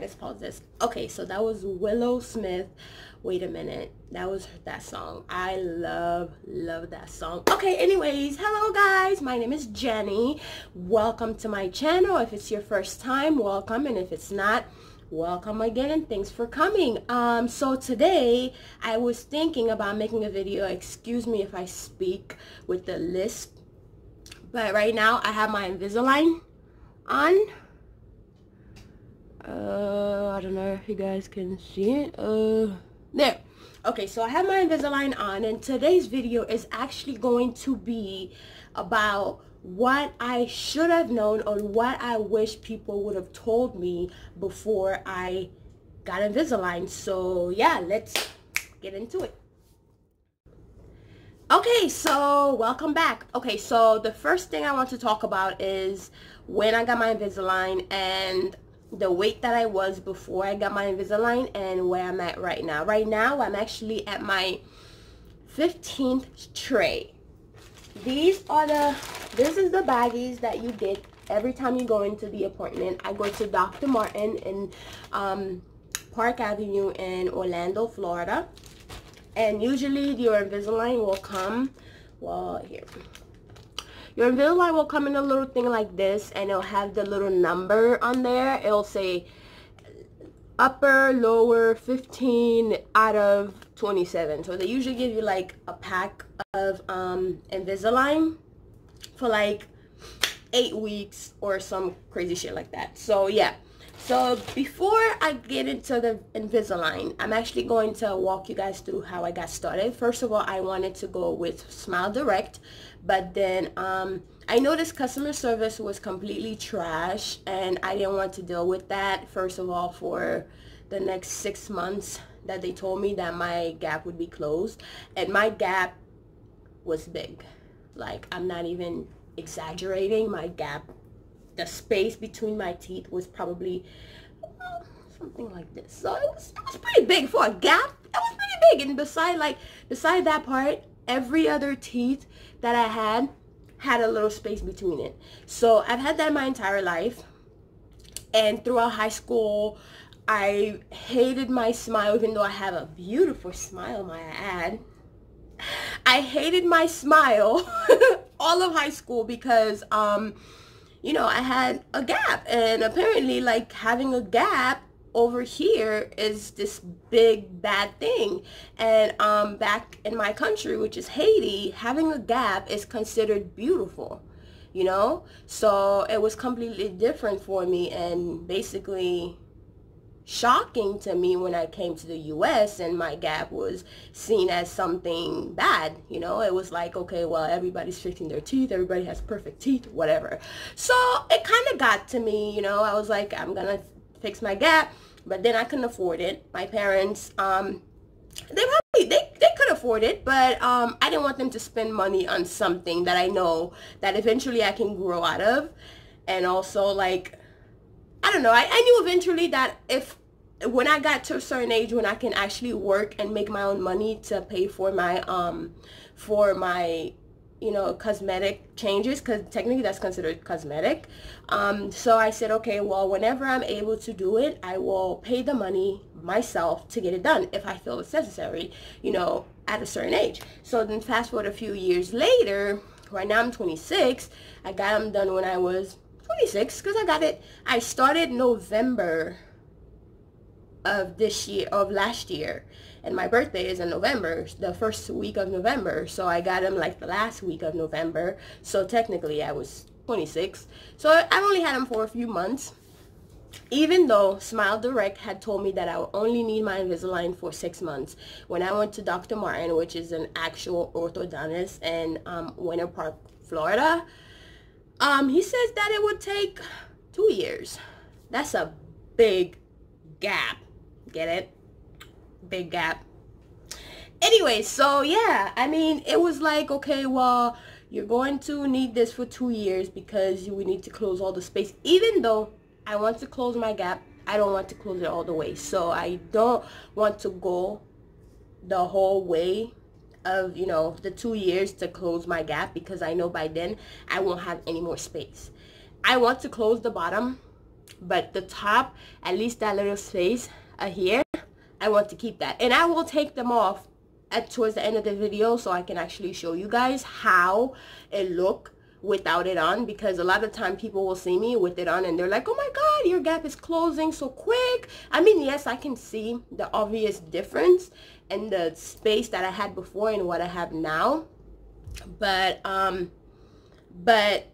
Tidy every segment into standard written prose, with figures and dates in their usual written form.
let's pause this. Okay, so that was Willow Smith. Wait a minute, that was that song. I love that song. Okay, anyways, hello guys, my name is Jenny. Welcome to my channel. If it's your first time, welcome, and if it's not, welcome again, and thanks for coming. So today I was thinking about making a video. Excuse me if I speak with the lisp, but right now I have my Invisalign on. I don't know if you guys can see it. There. Okay, so I have my Invisalign on, and today's video is actually going to be about what I should have known or what I wish people would have told me before I got Invisalign. So yeah, let's get into it. Okay, so welcome back. Okay, so the first thing I want to talk about is when I got my Invisalign and the weight that I was before I got my Invisalign and where I'm at right now. Right now, I'm actually at my 15th tray. This is the baggies that you get every time you go into the appointment. I go to Dr. Martin in Park Avenue in Orlando, Florida. And usually your Invisalign will come, well, here. Your Invisalign will come in a little thing like this, and it'll have the little number on there. It'll say upper, lower, 15 out of 27. So they usually give you like a pack of Invisalign for like 8 weeks or some crazy shit like that. So yeah. So before I get into the Invisalign, I'm actually going to walk you guys through how I got started. First of all, I wanted to go with Smile Direct, but then I noticed customer service was completely trash, and I didn't want to deal with that. First of all, for the next 6 months that they told me that my gap would be closed, and my gap was big. Like, I'm not even exaggerating. My gap, the space between my teeth was probably something like this. So it was pretty big for a gap. It was pretty big. And beside that part, every other teeth that I had a little space between it. So I've had that my entire life. And throughout high school, I hated my smile, even though I have a beautiful smile, might I add. I hated my smile all of high school because you know, I had a gap, and apparently like having a gap over here is this big bad thing. And back in my country, which is Haiti, having a gap is considered beautiful, you know. So it was completely different for me, and basically shocking to me when I came to the US and my gap was seen as something bad. You know, it was like, okay, well, everybody's fixing their teeth, everybody has perfect teeth, whatever. So it kind of got to me, you know. I was like, I'm gonna fix my gap, but then I couldn't afford it. My parents, they could afford it, but I didn't want them to spend money on something that I know that eventually I can grow out of. And also, like, I don't know, I knew eventually that when I got to a certain age when I can actually work and make my own money to pay for my you know, cosmetic changes, because technically that's considered cosmetic. So I said, okay, well, whenever I'm able to do it, I will pay the money myself to get it done if I feel it's necessary, you know, at a certain age. So then fast forward a few years later, right now I'm 26, I got them done when I was 26, because I started November of last year, and my birthday is in November, the first week of November. So I got them like the last week of November, so technically I was 26. So I've only had them for a few months, even though Smile Direct had told me that I would only need my Invisalign for 6 months. When I went to Dr. Martin, which is an actual orthodontist in Winter Park, Florida, he says that it would take 2 years. That's a big gap. Get it? Big gap. Anyway, so yeah, I mean, it was like, okay, well, you're going to need this for 2 years because we need to close all the space. Even though I want to close my gap, I don't want to close it all the way. So I don't want to go the whole way of, you know, the 2 years to close my gap, because I know by then I won't have any more space. I want to close the bottom but the top, at least that little space here, I want to keep that. And I will take them off towards the end of the video so I can actually show you guys how it look without it on, because a lot of time people will see me with it on and they're like, oh my god, your gap is closing so quick. I mean, yes, I can see the obvious difference in the space that I had before and what I have now, but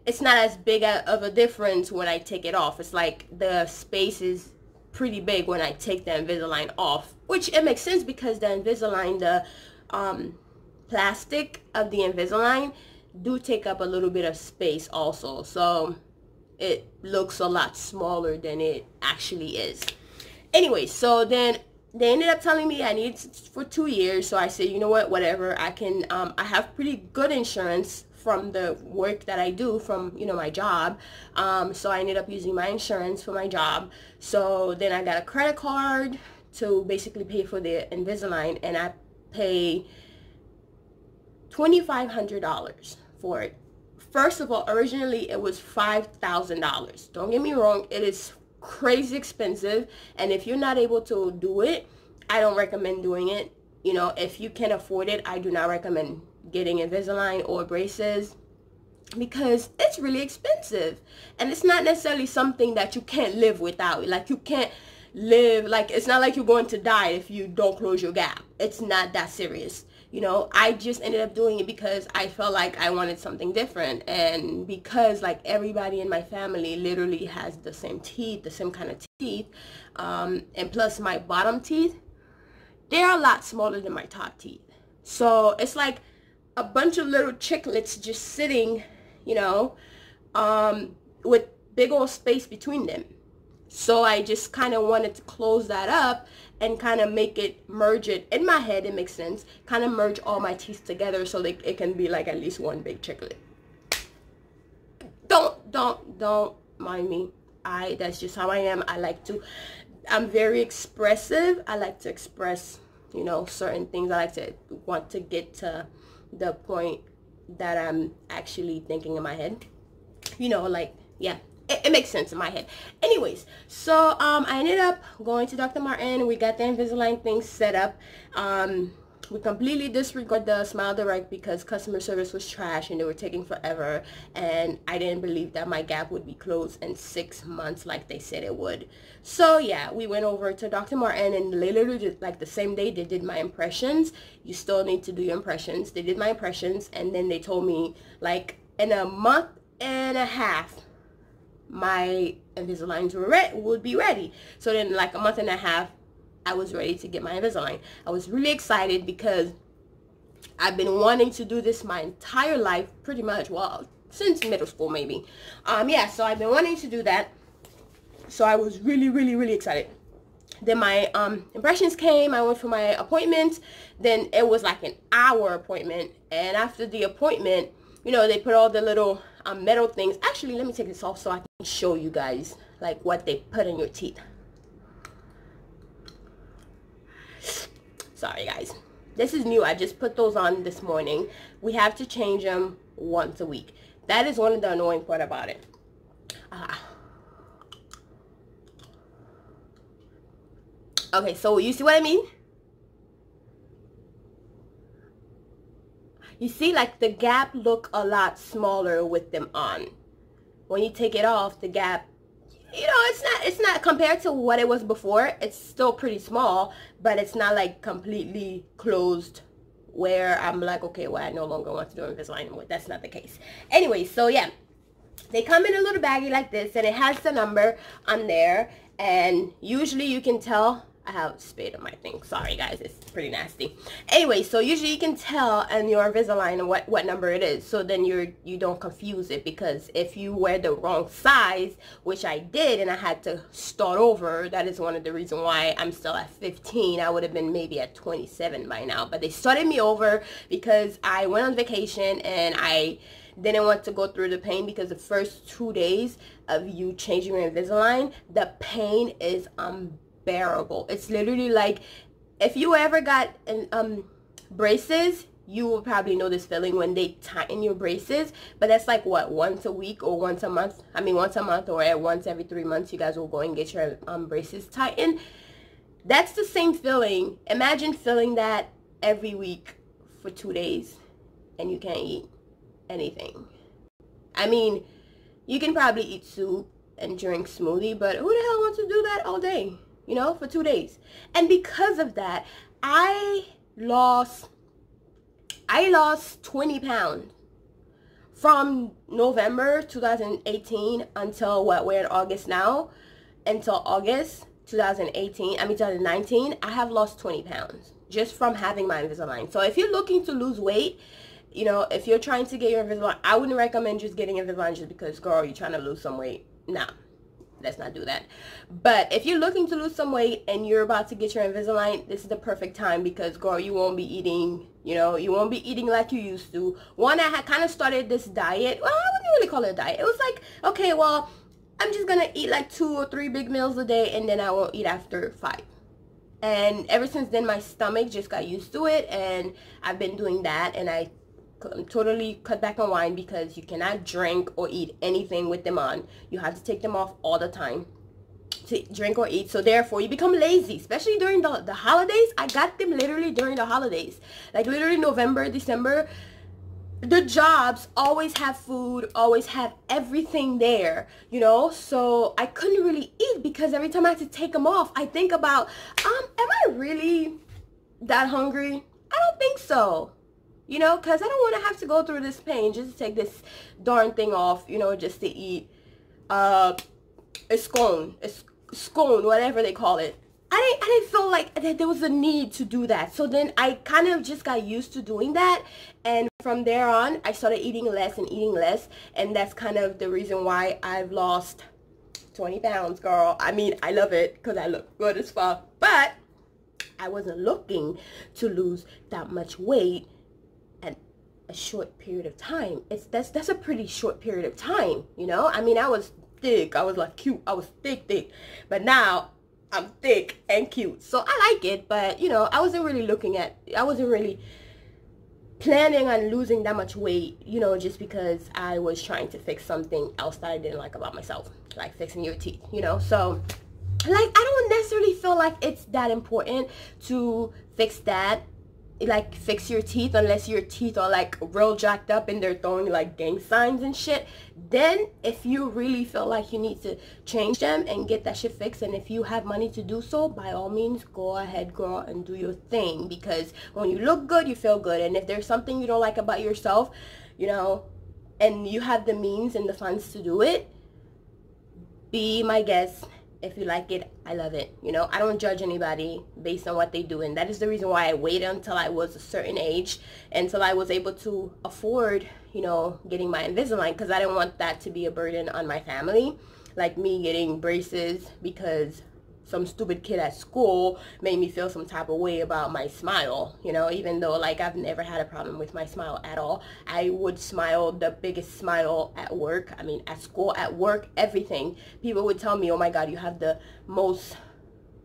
it's not as big of a difference when I take it off. It's like the space is pretty big when I take the Invisalign off, which it makes sense because the Invisalign, the plastic of the Invisalign do take up a little bit of space also, so it looks a lot smaller than it actually is. Anyway, so then they ended up telling me I need it for 2 years, so I said, you know what, whatever, I can I have pretty good insurance from the work that I do from, you know, my job, so I ended up using my insurance for my job. So then I got a credit card to basically pay for the Invisalign, and I pay $2,500 for it. First of all, originally it was $5,000. Don't get me wrong, it is crazy expensive, and if you're not able to do it, I don't recommend doing it. You know, if you can afford it, I do not recommend getting Invisalign or braces, because it's really expensive, and it's not necessarily something that you can't live without. Like, you can't live, like, it's not like you're going to die if you don't close your gap. It's not that serious. You know, I just ended up doing it because I felt like I wanted something different, and because like everybody in my family literally has the same teeth, the same kind of teeth, and plus my bottom teeth, they're a lot smaller than my top teeth. So it's like a bunch of little chiclets just sitting, you know, with big old space between them. So I just kind of wanted to close that up and kind of make it, merge it in my head, it makes sense, kind of merge all my teeth together so that it can be like at least one big chiclet. Don't mind me. That's just how I am. I'm very expressive. I like to express, you know, certain things. I like to want to get to the point that I'm actually thinking in my head, you know, like, yeah. It makes sense in my head. Anyways, so I ended up going to Dr. Martin. We got the Invisalign thing set up. We completely disregarded the Smile Direct because customer service was trash and they were taking forever, and I didn't believe that my gap would be closed in 6 months like they said it would. So yeah, we went over to Dr. Martin, and literally just like the same day they did my impressions. You still need to do your impressions. They did my impressions, and then they told me like in a month and a half my Invisaligns would be ready. So then like a month and a half, I was ready to get my Invisalign. I was really excited because I've been wanting to do this my entire life, pretty much, well, since middle school maybe. Yeah, so I've been wanting to do that. So I was really excited. Then my impressions came. I went for my appointment. Then it was like an hour appointment, and after the appointment, you know, they put all the little metal things. Actually, let me take this off so I can show you guys like what they put in your teeth. Sorry guys, this is new. I just put those on this morning. We have to change them once a week. That is one of the annoying part about it. Okay, so you see what I mean? You see, like, the gap look a lot smaller with them on. When you take it off, the gap, you know, it's not compared to what it was before. It's still pretty small, but it's not like completely closed where I'm like, okay, well, I no longer want to do Invisalign anymore. That's not the case. Anyway, so yeah, they come in a little baggie like this, and it has the number on there, and usually you can tell. I have spit on my thing. Sorry guys, it's pretty nasty. Anyway, so usually you can tell in your Invisalign what number it is, so then you don't confuse it, because if you wear the wrong size, which I did, and I had to start over, that is one of the reasons why I'm still at 15. I would have been maybe at 27 by now, but they started me over because I went on vacation and I didn't want to go through the pain, because the first 2 days of you changing your Invisalign, the pain is unbearable. It's literally like if you ever got braces, you will probably know this feeling when they tighten your braces, but that's like what, once a week or once a month? I mean, once a month or once every 3 months, you guys will go and get your braces tightened. That's the same feeling. Imagine feeling that every week for 2 days and you can't eat anything. I mean, you can probably eat soup and drink smoothie, but who the hell wants to do that all day, you know, for 2 days? And because of that, I lost 20 pounds from November 2018 until what, we're in August now, until August 2019. I have lost 20 pounds just from having my Invisalign. So if you're looking to lose weight, you know, if you're trying to get your Invisalign, I wouldn't recommend just getting Invisalign just because, girl, you're trying to lose some weight. Nah, let's not do that. But if you're looking to lose some weight and you're about to get your Invisalign, this is the perfect time because, girl, you won't be eating, you know, you won't be eating like you used to. One, I had kind of started this diet. Well, I wouldn't really call it a diet. It was like, okay, well, I'm just going to eat like 2 or 3 big meals a day and then I won't eat after 5. And ever since then, my stomach just got used to it, and I've been doing that, and I totally cut back on wine because you cannot drink or eat anything with them on. You have to take them off all the time to drink or eat. So therefore, you become lazy, especially during the holidays. I got them literally during the holidays, like literally November, December. The jobs always have food, always have everything there, you know, so I couldn't really eat because every time I had to take them off, I think about, am I really that hungry? I don't think so, you know, because I don't want to have to go through this pain just to take this darn thing off, you know, just to eat a scone, whatever they call it. I didn't feel like that there was a need to do that. So then I kind of just got used to doing that. And from there on, I started eating less and eating less. And that's kind of the reason why I've lost 20 pounds, girl. I mean, I love it because I look good as fuck. But I wasn't looking to lose that much weight at a short period of time. That's a pretty short period of time, you know? I mean, I was thick. I was like cute. I was thick. But now I'm thick and cute, so I like it. But you know, I wasn't really planning on losing that much weight, you know, just because I was trying to fix something else that I didn't like about myself, like fixing your teeth, you know. So like, I don't necessarily feel like it's that important to fix that, like fix your teeth, unless your teeth are like real jacked up and they're throwing like gang signs and shit. Then if you really feel like you need to change them and get that shit fixed, and if you have money to do so, by all means, go ahead, girl, and do your thing. Because when you look good, you feel good. And if there's something you don't like about yourself, you know, and you have the means and the funds to do it, be my guest. If you like it, I love it. You know, I don't judge anybody based on what they do. And that is the reason why I waited until I was a certain age, until I was able to afford, you know, getting my Invisalign, because I didn't want that to be a burden on my family. Like me getting braces because some stupid kid at school made me feel some type of way about my smile, you know, even though like I've never had a problem with my smile at all. I would smile the biggest smile at work. I mean, at school, at work, everything. People would tell me, oh my God, you have the most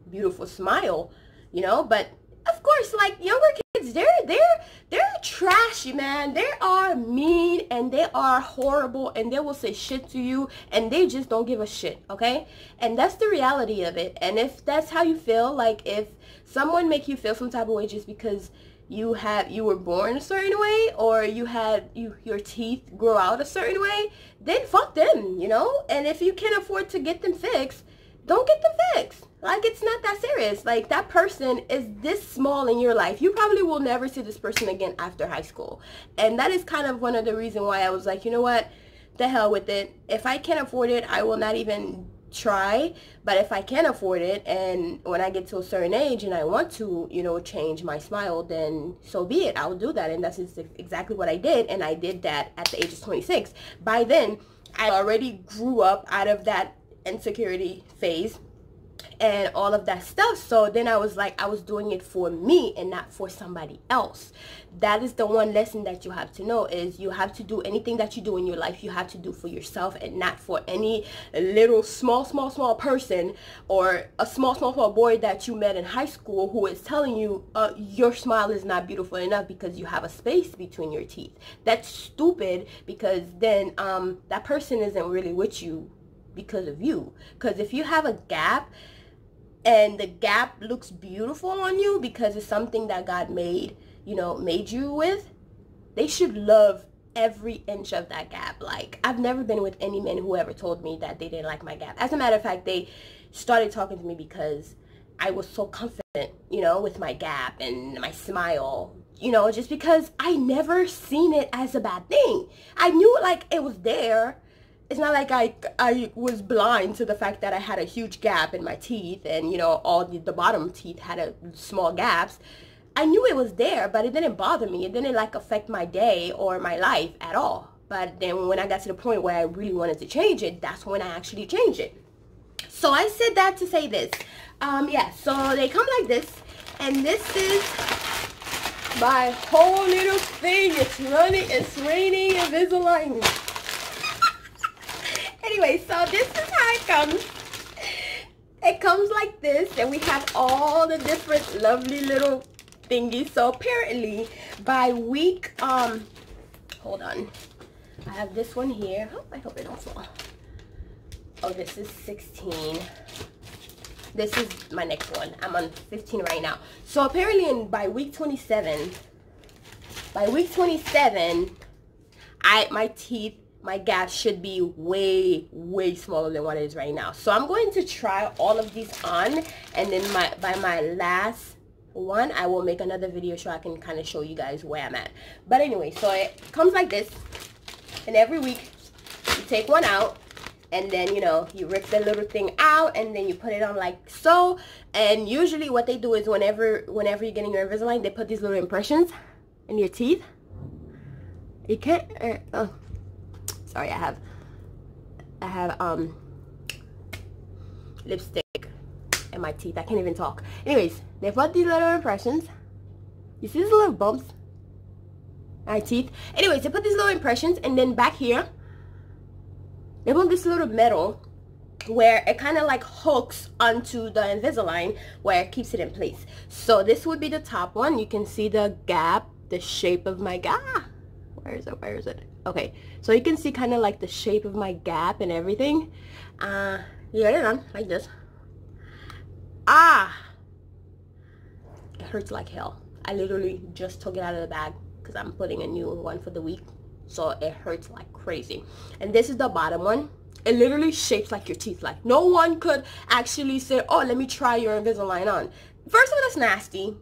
beautiful smile, you know. But of course, like younger kids, they're trashy, man. They are mean and they are horrible and they will say shit to you and they just don't give a shit, okay? And that's the reality of it. And if that's how you feel, like if someone make you feel some type of way just because you were born a certain way, or your teeth grow out a certain way, then fuck them, you know? And if you can't afford to get them fixed, don't get them fixed. Like, it's not that serious. Like, that person is this small in your life. You probably will never see this person again after high school. And that is kind of one of the reasons why I was like, you know what? The hell with it. If I can't afford it, I will not even try. But if I can afford it, and when I get to a certain age and I want to, you know, change my smile, then so be it. I will do that. And that's exactly what I did. And I did that at the age of 26. By then, I already grew up out of that insecurity phase. and all of that stuff. So then I was like, I was doing it for me and not for somebody else. That is the one lesson that you have to know, is you have to do anything that you do in your life, you have to do for yourself and not for any little small person or a small boy that you met in high school who is telling you your smile is not beautiful enough because you have a space between your teeth. That's stupid, because then that person isn't really with you because of you. Because if you have a gap and the gap looks beautiful on you because it's something that God made, you know, made you with, they should love every inch of that gap. Like, I've never been with any men who ever told me that they didn't like my gap. As a matter of fact, they started talking to me because I was so confident, you know, with my gap and my smile, you know, just because I never seen it as a bad thing. I knew, like, it was there. It's not like I was blind to the fact that I had a huge gap in my teeth and, you know, all the bottom teeth had a small gaps. I knew it was there, but it didn't bother me. It didn't, like, affect my day or my life at all. But then when I got to the point where I really wanted to change it, that's when I actually changed it. So I said that to say this. Yeah, so they come like this, and this is my whole little thing. It's raining Invisalign. Anyway, so this is how it comes. It comes like this, and we have all the different lovely little thingies. So apparently by week, hold on, I have this one here. Oh, I hope it don't fall. Oh, this is 16. This is my next one. I'm on 15 right now. So apparently by week 27, my gap should be way smaller than what it is right now. So I'm going to try all of these on, and then by my last one, I will make another video so I can kind of show you guys where I'm at. But anyway, so it comes like this, and every week you take one out, and then, you know, you rip the little thing out, and then you put it on like so. And usually what they do is whenever you're getting your Invisalign, they put these little impressions in your teeth. You can't oh, sorry, I have lipstick in my teeth. I can't even talk. Anyways, they put these little impressions. You see these little bumps in my teeth? Anyways, they put these little impressions, and then back here they put this little metal where it kind of like hooks onto the Invisalign, where it keeps it in place. So this would be the top one. You can see the gap, the shape of my gap. Where is it? Okay, so you can see kind of like the shape of my gap and everything. You get it on like this. It hurts like hell. I literally just took it out of the bag because I'm putting a new one for the week. So it hurts like crazy. And this is the bottom one. It literally shapes like your teeth. Like, no one could actually say, oh, let me try your Invisalign on. First of all, that's nasty.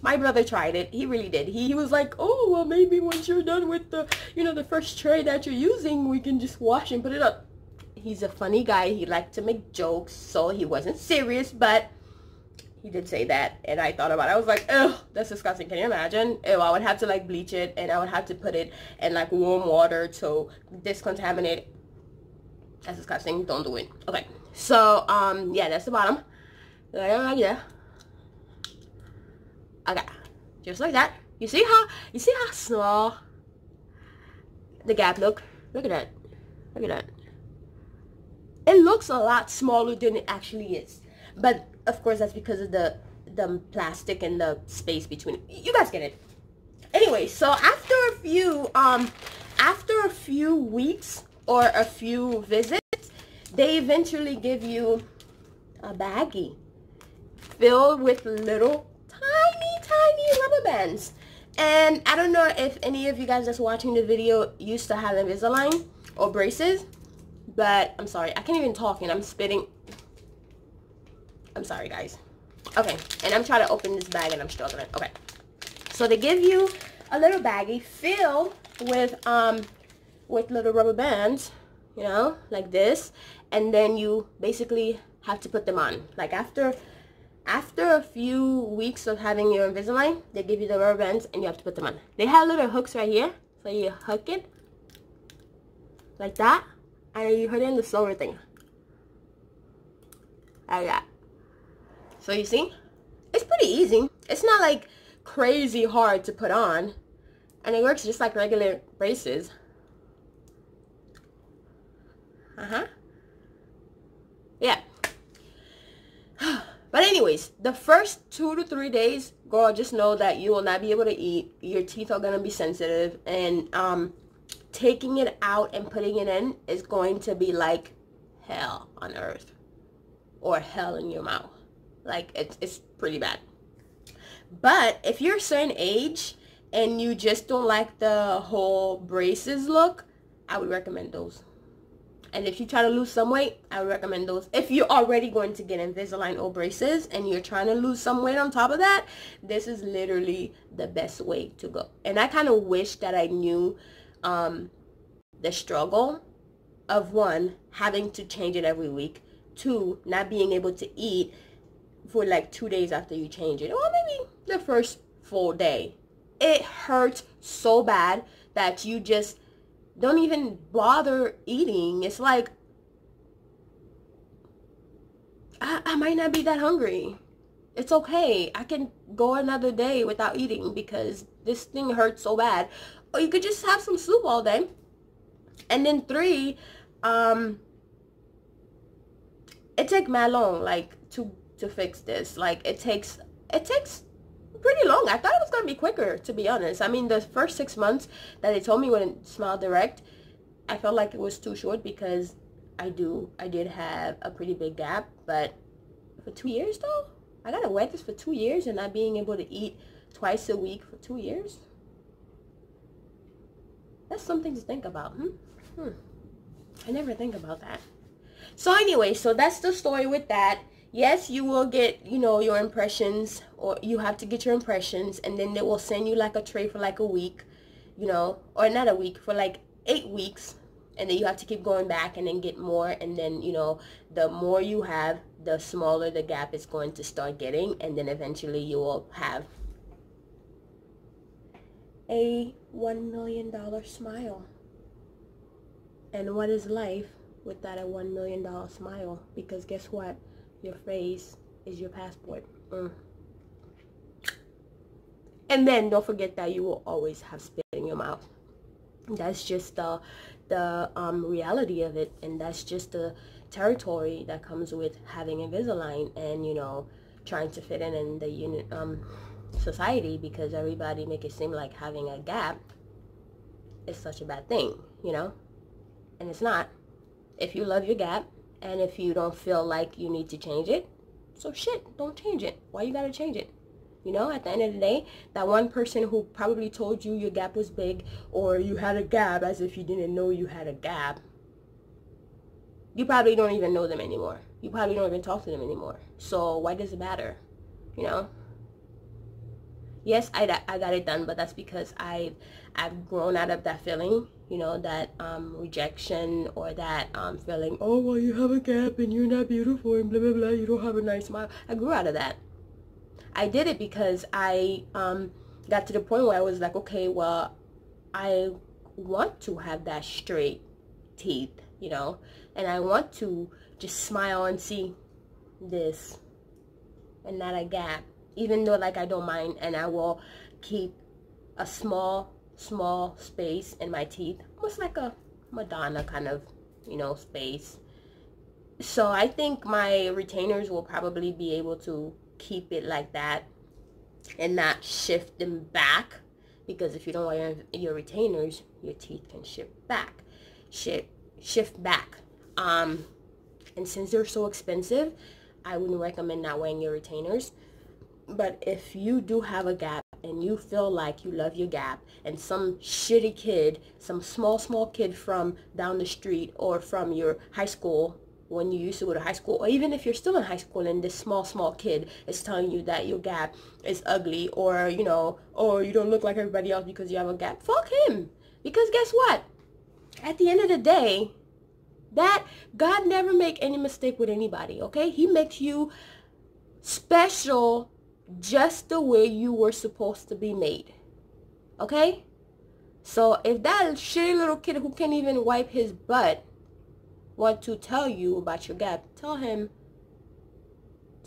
My brother tried it. He really did. He was like, oh, well, maybe once you're done with the, you know, the first tray that you're using, we can just wash and put it up. He's a funny guy. He liked to make jokes, so he wasn't serious, but he did say that. And I thought about it. I was like, ugh, that's disgusting. Can you imagine? Ew, I would have to like bleach it, and I would have to put it in like warm water to discontaminate it. That's disgusting. Don't do it. Okay, so yeah, that's the bottom. Yeah. Okay, just like that. You see how small the gap look? Look at that. Look at that. It looks a lot smaller than it actually is. But of course that's because of the plastic and the space between. You guys get it. Anyway, so after a few weeks or a few visits, they eventually give you a baggie filled with little tiny rubber bands. And I don't know if any of you guys that's watching the video used to have Invisalign or braces, but I'm sorry, I can't even talk and I'm spitting. I'm sorry, guys. Okay, and I'm trying to open this bag and I'm struggling. Okay, so they give you a little baggie filled with little rubber bands, you know, like this, and then you basically have to put them on. Like after a few weeks of having your Invisalign, they give you the rubber bands and you have to put them on. They have little hooks right here, so you hook it like that, and you put in the silver thing like that. So you see, it's pretty easy. It's not like crazy hard to put on, and it works just like regular braces. Yeah. But anyways, the first 2 to 3 days, girl, just know that you will not be able to eat. Your teeth are going to be sensitive, and taking it out and putting it in is going to be like hell on earth, or hell in your mouth. Like, it's pretty bad. But if you're a certain age and you just don't like the whole braces look, I would recommend those. And if you try to lose some weight, I would recommend those. If you're already going to get Invisalign or braces and you're trying to lose some weight on top of that, this is literally the best way to go. And I kind of wish that I knew the struggle of, one, having to change it every week, two, not being able to eat for like 2 days after you change it, or maybe the first full day. It hurts so bad that you just don't even bother eating. It's like, I might not be that hungry. It's okay. I can go another day without eating because this thing hurts so bad. Or you could just have some soup all day. And then three, it takes mad long, like, to fix this. Like, it takes pretty long. I thought it was gonna be quicker, to be honest. I mean, the first 6 months that they told me wouldn't Smile Direct, I felt like it was too short because I did have a pretty big gap. But for 2 years though, I gotta wear this for 2 years and not being able to eat twice a week for 2 years. That's something to think about. I never think about that. So anyway, so that's the story with that. Yes, you will get, your impressions, or you have to get your impressions, and then they will send you like a tray for like a week, or not a week, for like 8 weeks, and then you have to keep going back and then get more, and then, the more you have, the smaller the gap is going to start getting, and then eventually you will have a $1 million smile. And what is life without a $1 million smile? Because guess what? Your face is your passport. And then don't forget that you will always have spit in your mouth. That's just the reality of it, and that's just the territory that comes with having Invisalign and trying to fit in the society, because everybody make it seem like having a gap is such a bad thing, and it's not. If you love your gap, and if you don't feel like you need to change it, so shit, don't change it. Why you gotta change it? At the end of the day, that one person who probably told you your gap was big, or you had a gap as if you didn't know you had a gap, you probably don't even know them anymore. You probably don't even talk to them anymore. So why does it matter? Yes, I got it done, but that's because I've grown out of that feeling, that rejection, or that feeling, oh, well, you have a gap and you're not beautiful and blah, blah, blah, you don't have a nice smile. I grew out of that. I did it because I got to the point where I was like, okay, well, I want to have that straight teeth, and I want to just smile and see this and not a gap. Even though, like, I don't mind, and I will keep a small space in my teeth, almost like a Madonna kind of, space. So I think my retainers will probably be able to keep it like that and not shift them back, because if you don't wear your retainers, your teeth can shift back. And since they're so expensive, I wouldn't recommend not wearing your retainers. But if you do have a gap and you feel like you love your gap, and some shitty kid, some small kid from down the street or from your high school, when you used to go to high school, or even if you're still in high school and this small kid is telling you that your gap is ugly, or or you don't look like everybody else because you have a gap, fuck him. Because guess what? At the end of the day, that God never make any mistake with anybody, okay? He makes you special just the way you were supposed to be made, okay? So if that shitty little kid who can't even wipe his butt want to tell you about your gap, tell him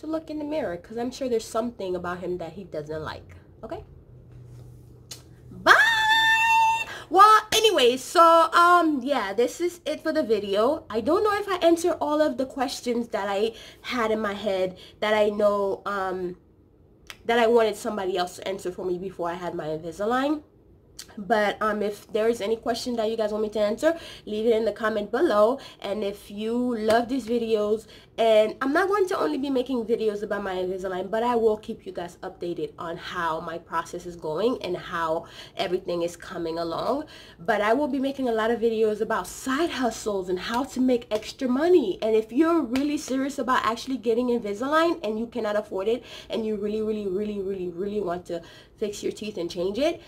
to look in the mirror, because I'm sure there's something about him that he doesn't like. Okay, bye. Well, anyway, so yeah, this is it for the video. I don't know if I answer all of the questions that I had in my head that I know that I wanted somebody else to answer for me before I had my Invisalign. But if there is any question that you guys want me to answer, leave it in the comment below. And if you love these videos, and I'm not going to only be making videos about my Invisalign, but I will keep you guys updated on how my process is going and how everything is coming along. But I will be making a lot of videos about side hustles and how to make extra money. And if you're really serious about actually getting Invisalign and you cannot afford it, and you really want to fix your teeth and change it,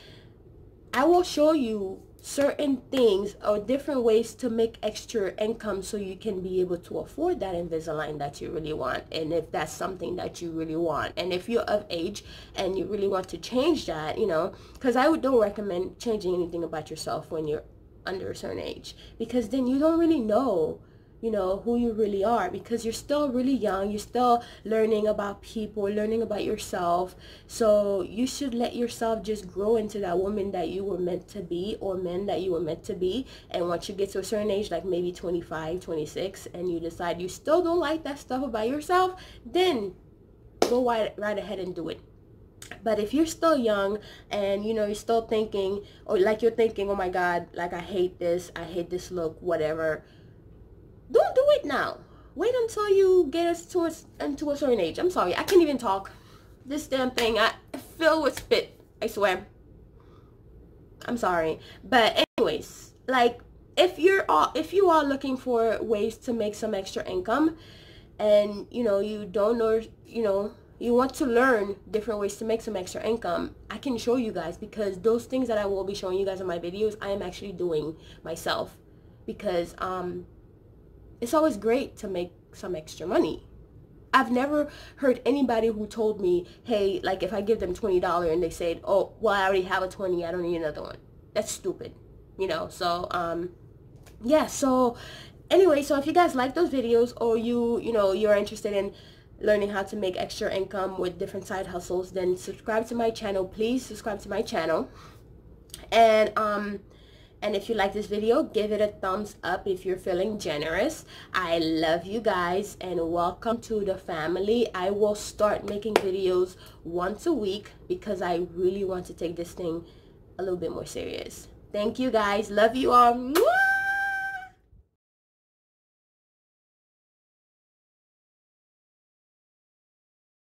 I will show you certain things or different ways to make extra income so you can be able to afford that Invisalign that you really want, and if that's something that you really want. And if you're of age and you really want to change that, you know, because I don't recommend changing anything about yourself when you're under a certain age, because then you don't really know, you know, who you really are, because you're still really young. You're still learning about people, learning about yourself. So you should let yourself just grow into that woman that you were meant to be, or men that you were meant to be. And once you get to a certain age, like maybe 25, 26, and you decide you still don't like that stuff about yourself, then go right ahead and do it. But if you're still young and, you know, you're still thinking, or like you're thinking, oh my God, like I hate this look, whatever, don't do it now. Wait until you get us into a certain age. I'm sorry, I can't even talk. This damn thing, I fill with spit, I swear. I'm sorry. But anyways, like, if you are looking for ways to make some extra income, and, you know, you don't know, you know, you want to learn different ways to make some extra income, I can show you guys, because those things that I will be showing you guys in my videos, I am actually doing myself, because it's always great to make some extra money. I've never heard anybody who told me, hey, like if I give them $20 and they said, oh, well, I already have a 20, I don't need another one. That's stupid, you know. So yeah, so anyway, so if you guys like those videos, or you know, you're interested in learning how to make extra income with different side hustles, then subscribe to my channel. Please subscribe to my channel. And if you like this video, give it a thumbs up if you're feeling generous. I love you guys, and welcome to the family. I will start making videos once a week, because I really want to take this thing a little bit more serious. Thank you guys. Love you all. Mwah!